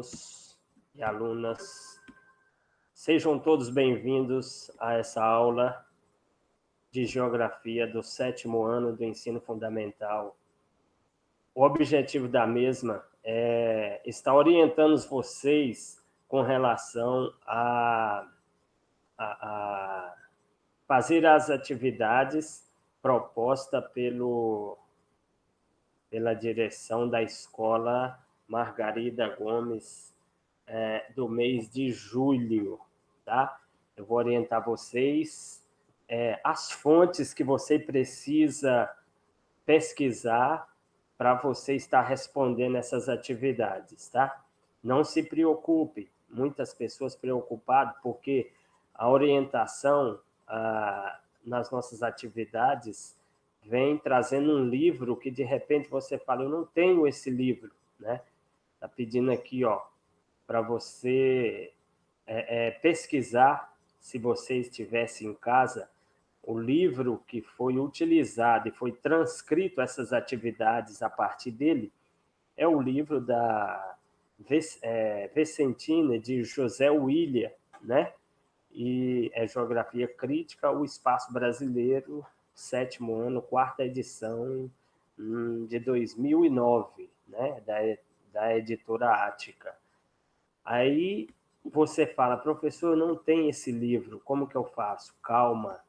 alunos e alunas, sejam todos bem-vindos a essa aula de Geografia do 7º ano do Ensino Fundamental. O objetivo da mesma é estar orientando vocês com relação a fazer as atividades propostas pela direção da Escola Margarida Gomes do mês de julho, tá? Eu vou orientar vocês as fontes que você precisa pesquisar para você estar respondendo essas atividades, tá? Não se preocupe, muitas pessoas preocupadas porque a orientação nas nossas atividades vem trazendo um livro que de repente você fala, eu não tenho esse livro, né? Tá pedindo aqui, ó, para você pesquisar, se você estivesse em casa, o livro que foi utilizado e foi transcrito essas atividades a partir dele é o livro da Vicentina de José William, né? E é Geografia Crítica, o Espaço Brasileiro, 7º ano, 4ª edição de 2009, né? Da editora Ática. Aí você fala, professor, eu não tenho esse livro, como que eu faço? Calma,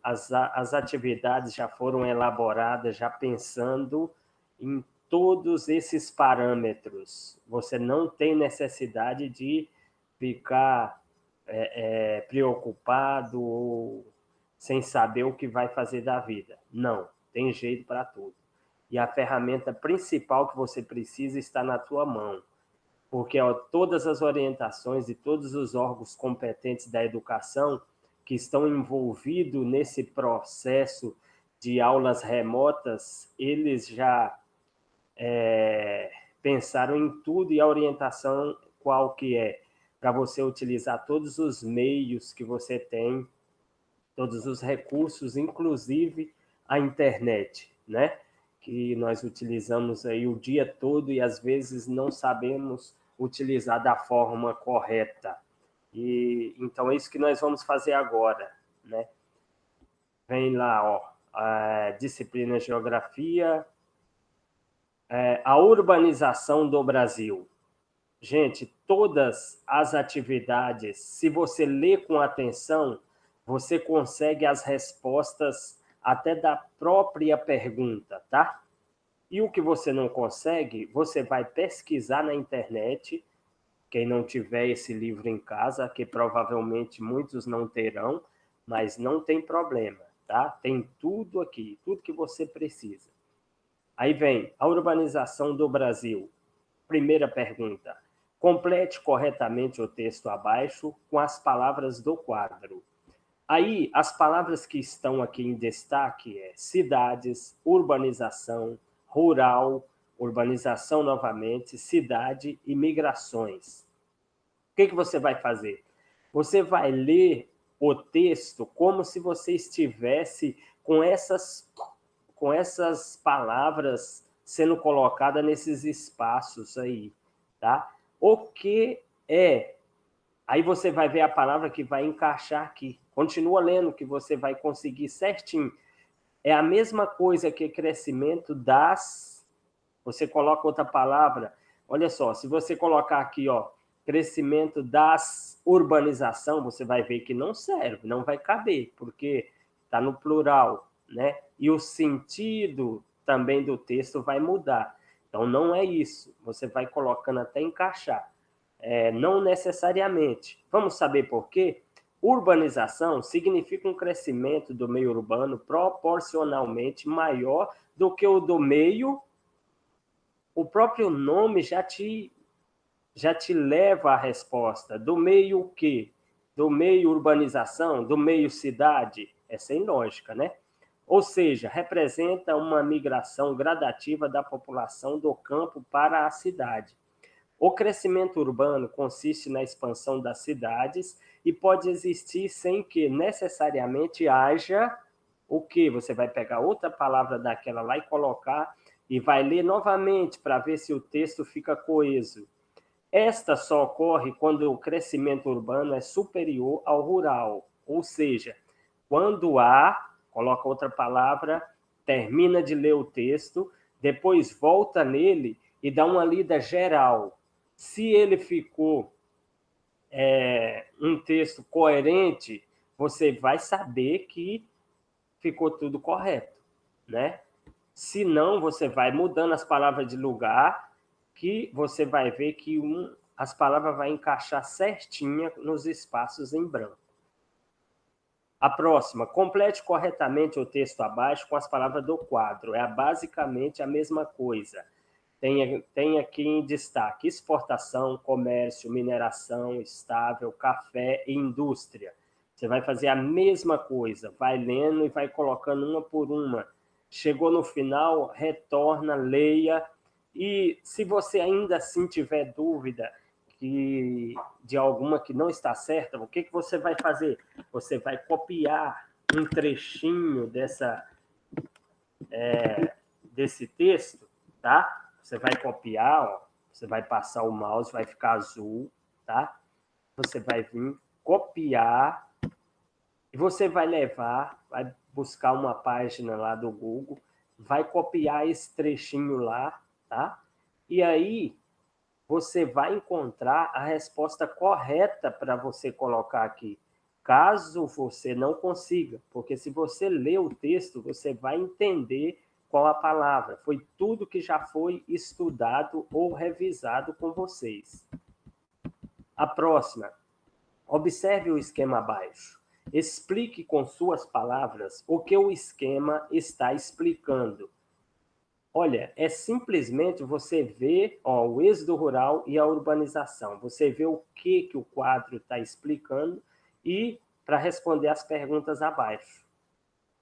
as atividades já foram elaboradas, já pensando em todos esses parâmetros. Você não tem necessidade de ficar preocupado ou sem saber o que vai fazer da vida. Não, tem jeito para tudo. E a ferramenta principal que você precisa está na tua mão, porque todas as orientações de todos os órgãos competentes da educação que estão envolvidos nesse processo de aulas remotas, eles já pensaram em tudo e a orientação qual que é? Para você utilizar todos os meios que você tem, todos os recursos, inclusive a internet, né? Que nós utilizamos aí o dia todo e às vezes não sabemos utilizar da forma correta. E então é isso que nós vamos fazer agora, né? Vem lá, ó, a disciplina Geografia, a urbanização do Brasil. Gente, todas as atividades, se você ler com atenção, você consegue as respostas até da própria pergunta, tá? E o que você não consegue, você vai pesquisar na internet. Quem não tiver esse livro em casa, que provavelmente muitos não terão, mas não tem problema, tá? Tem tudo aqui, tudo que você precisa. Aí vem a urbanização do Brasil. Primeira pergunta. Complete corretamente o texto abaixo com as palavras do quadro. Aí, as palavras que estão aqui em destaque é cidades, urbanização, rural, urbanização novamente, cidade e migrações. O que você vai fazer? Você vai ler o texto como se você estivesse com essas palavras sendo colocadas nesses espaços aí, tá? O que é? Aí você vai ver a palavra que vai encaixar aqui. Continua lendo que você vai conseguir certinho. É a mesma coisa que crescimento das... Você coloca outra palavra. Olha só, se você colocar aqui, ó, crescimento das urbanização, você vai ver que não serve, não vai caber, porque está no plural, né? E o sentido também do texto vai mudar. Então, não é isso. Você vai colocando até encaixar. Não necessariamente. Vamos saber por quê? Urbanização significa um crescimento do meio urbano proporcionalmente maior do que o do meio. O próprio nome já te leva à resposta. Do meio o quê? Do meio urbanização? Do meio cidade? É sem lógica, né? Ou seja, representa uma migração gradativa da população do campo para a cidade. O crescimento urbano consiste na expansão das cidades e pode existir sem que necessariamente haja o quê? Você vai pegar outra palavra daquela lá e colocar e vai ler novamente para ver se o texto fica coeso. Esta só ocorre quando o crescimento urbano é superior ao rural, ou seja, quando há, coloca outra palavra, termina de ler o texto, depois volta nele e dá uma lida geral. Se ele ficou um texto coerente, você vai saber que ficou tudo correto, né? Se não, você vai mudando as palavras de lugar, que você vai ver que as palavras vão encaixar certinha nos espaços em branco. A próxima, complete corretamente o texto abaixo com as palavras do quadro. É basicamente a mesma coisa. Tem aqui em destaque exportação, comércio, mineração, estável, café e indústria. Você vai fazer a mesma coisa, vai lendo e vai colocando uma por uma. Chegou no final, retorna, leia. E se você ainda assim tiver dúvida de alguma que não está certa, o que você vai fazer? Você vai copiar um trechinho desse texto, tá? Você vai copiar, ó, você vai passar o mouse, vai ficar azul, tá? Você vai vir copiar e você vai levar, vai buscar uma página lá do Google, vai copiar esse trechinho lá, tá? E aí você vai encontrar a resposta correta para você colocar aqui. Caso você não consiga, porque se você ler o texto, você vai entender qual a palavra. Foi tudo que já foi estudado ou revisado com vocês. A próxima. Observe o esquema abaixo. Explique com suas palavras o que o esquema está explicando. Olha, é simplesmente você ver o êxodo rural e a urbanização. Você vê o que o quadro está explicando e para responder as perguntas abaixo.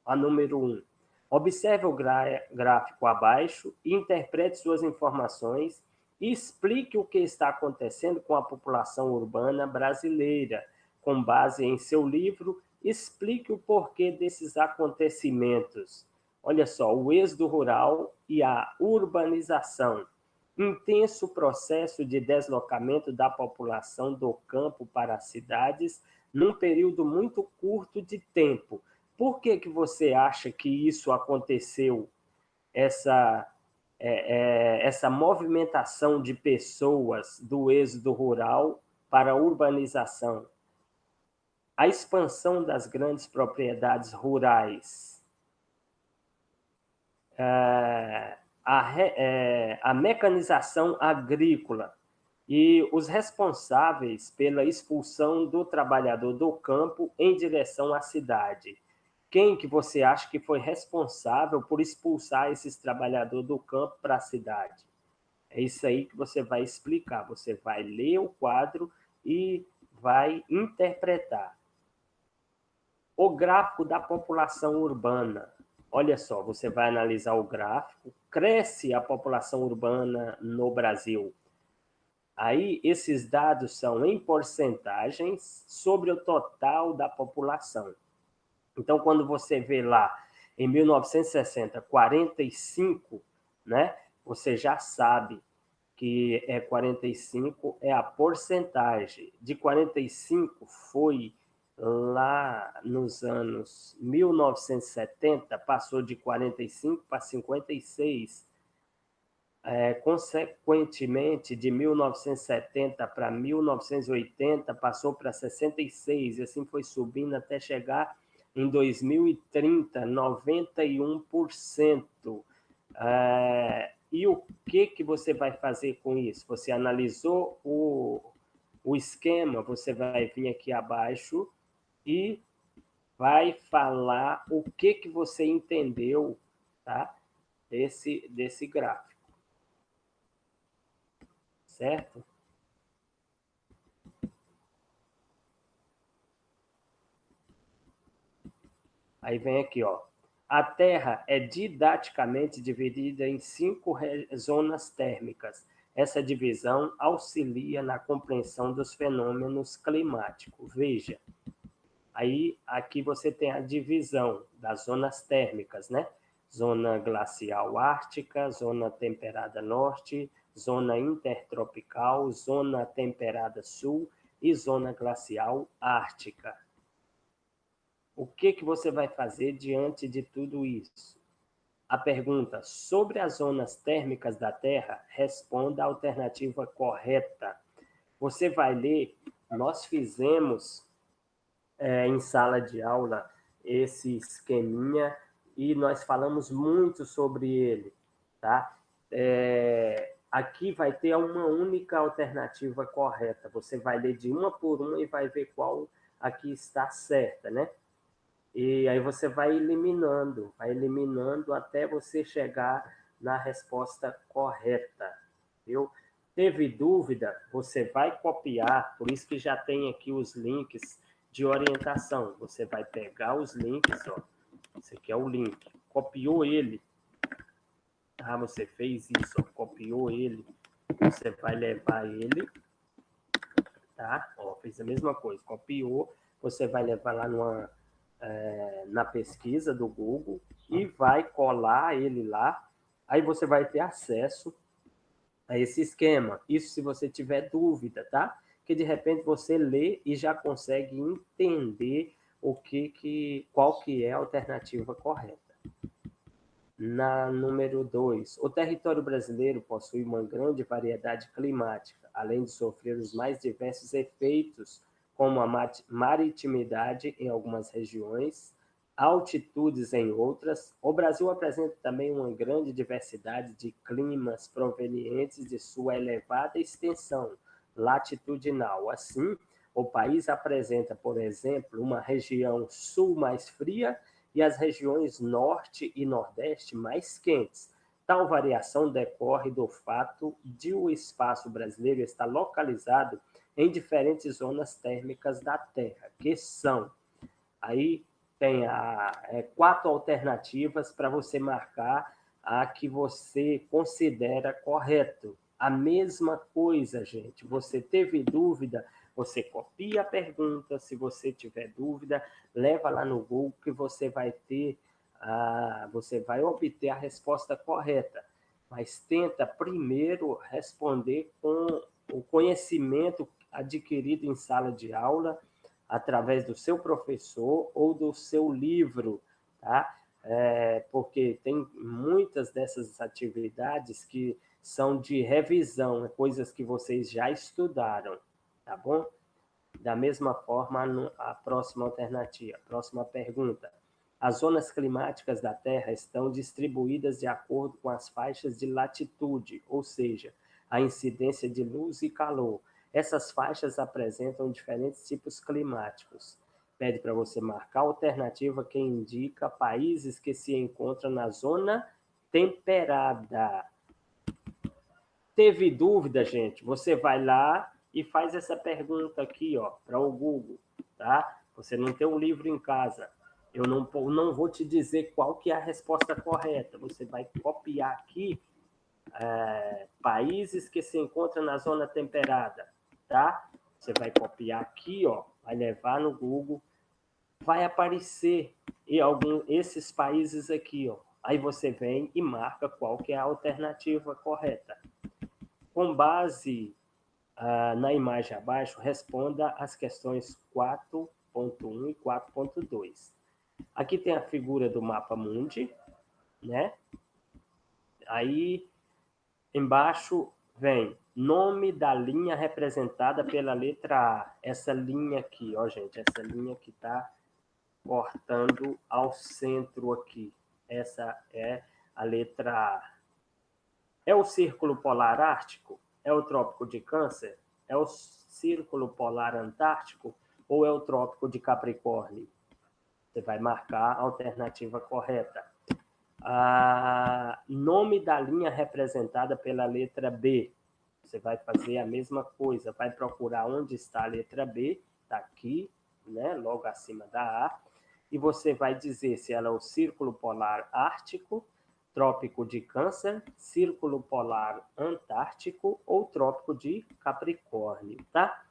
A número 1. Observe o gráfico abaixo, interprete suas informações e explique o que está acontecendo com a população urbana brasileira. Com base em seu livro, explique o porquê desses acontecimentos. Olha só, o êxodo rural e a urbanização. Intenso processo de deslocamento da população do campo para as cidades num período muito curto de tempo. Por que você acha que isso aconteceu, essa movimentação de pessoas do êxodo rural para a urbanização? A expansão das grandes propriedades rurais, a mecanização agrícola e os responsáveis pela expulsão do trabalhador do campo em direção à cidade. Quem que você acha que foi responsável por expulsar esses trabalhadores do campo para a cidade? É isso aí que você vai explicar. Você vai ler o quadro e vai interpretar. O gráfico da população urbana. Olha só, você vai analisar o gráfico. Cresce a população urbana no Brasil. Aí, esses dados são em porcentagens sobre o total da população. Então, quando você vê lá, em 1960, 45, né, você já sabe que 45 é a porcentagem. De 45 foi lá nos anos 1970, passou de 45 para 56. Consequentemente, de 1970 para 1980, passou para 66, e assim foi subindo até chegar em 2030, 91%. E o que você vai fazer com isso? Você analisou o esquema, você vai vir aqui abaixo e vai falar o que você entendeu, tá? desse gráfico. Certo? Aí vem aqui, ó. A Terra é didaticamente dividida em 5 zonas térmicas. Essa divisão auxilia na compreensão dos fenômenos climáticos. Veja, aí aqui você tem a divisão das zonas térmicas, né? Zona glacial ártica, zona temperada norte, zona intertropical, zona temperada sul e zona glacial ártica. O que você vai fazer diante de tudo isso? A pergunta sobre as zonas térmicas da Terra, responda a alternativa correta. Você vai ler, nós fizemos em sala de aula esse esqueminha e nós falamos muito sobre ele, tá? Aqui vai ter uma única alternativa correta. Você vai ler de uma por uma e vai ver qual aqui está certa, né? E aí você vai eliminando até você chegar na resposta correta, viu? Teve dúvida? Você vai copiar, por isso que já tem aqui os links de orientação. Você vai pegar os links, ó. Esse aqui é o link. Copiou ele. Ah, você fez isso, ó, copiou ele. Você vai levar ele, tá? Ó, fez a mesma coisa, copiou. Você vai levar lá na pesquisa do Google e vai colar ele lá. Aí você vai ter acesso a esse esquema. Isso se você tiver dúvida, tá? Que de repente você lê e já consegue entender qual que é a alternativa correta. Na número 2, o território brasileiro possui uma grande variedade climática, além de sofrer os mais diversos efeitos, como a maritimidade em algumas regiões, altitudes em outras. O Brasil apresenta também uma grande diversidade de climas provenientes de sua elevada extensão latitudinal. Assim, o país apresenta, por exemplo, uma região sul mais fria e as regiões norte e nordeste mais quentes. Tal variação decorre do fato de o espaço brasileiro estar localizado em diferentes zonas térmicas da Terra, que são, aí tem 4 alternativas para você marcar a que você considera correto. A mesma coisa, gente, você teve dúvida, você copia a pergunta, se você tiver dúvida, leva lá no Google que você vai obter a resposta correta. Mas tenta primeiro responder com o conhecimento adquirido em sala de aula, através do seu professor ou do seu livro, tá? Porque tem muitas dessas atividades que são de revisão, coisas que vocês já estudaram, tá bom? Da mesma forma, a próxima alternativa, a próxima pergunta. As zonas climáticas da Terra estão distribuídas de acordo com as faixas de latitude, ou seja, a incidência de luz e calor. Essas faixas apresentam diferentes tipos climáticos. Pede para você marcar a alternativa que indica países que se encontram na zona temperada. Teve dúvida, gente? Você vai lá e faz essa pergunta aqui, ó, para o Google, tá? Você não tem um livro em casa. Eu não vou te dizer qual que é a resposta correta. Você vai copiar aqui países que se encontram na zona temperada, tá? Você vai copiar aqui, ó, vai levar no Google, vai aparecer esses países aqui, ó. Aí você vem e marca qual que é a alternativa correta. Com base na imagem abaixo, responda as questões 4.1 e 4.2. Aqui tem a figura do mapa mundi, né? Aí, embaixo vem nome da linha representada pela letra A. Essa linha aqui, ó, gente, essa linha que está cortando ao centro aqui. Essa é a letra A. É o Círculo Polar Ártico? É o Trópico de Câncer? É o Círculo Polar Antártico? Ou é o Trópico de Capricórnio? Você vai marcar a alternativa correta. Nome da linha representada pela letra B. Você vai fazer a mesma coisa. Vai procurar onde está a letra B. Está aqui, né, logo acima da A. E você vai dizer se ela é o Círculo Polar Ártico, Trópico de Câncer, Círculo Polar Antártico ou Trópico de Capricórnio, tá?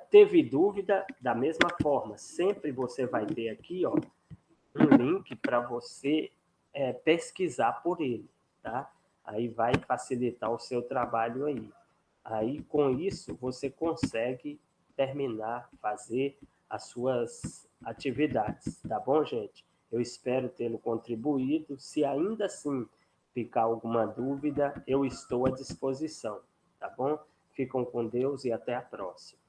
Teve dúvida? Da mesma forma, sempre você vai ter aqui, ó, um link para você pesquisar por ele, tá? Aí vai facilitar o seu trabalho aí. Aí, com isso, você consegue terminar, fazer as suas atividades, tá bom, gente? Eu espero tê-lo contribuído. Se ainda assim ficar alguma dúvida, eu estou à disposição, tá bom? Ficam com Deus e até a próxima.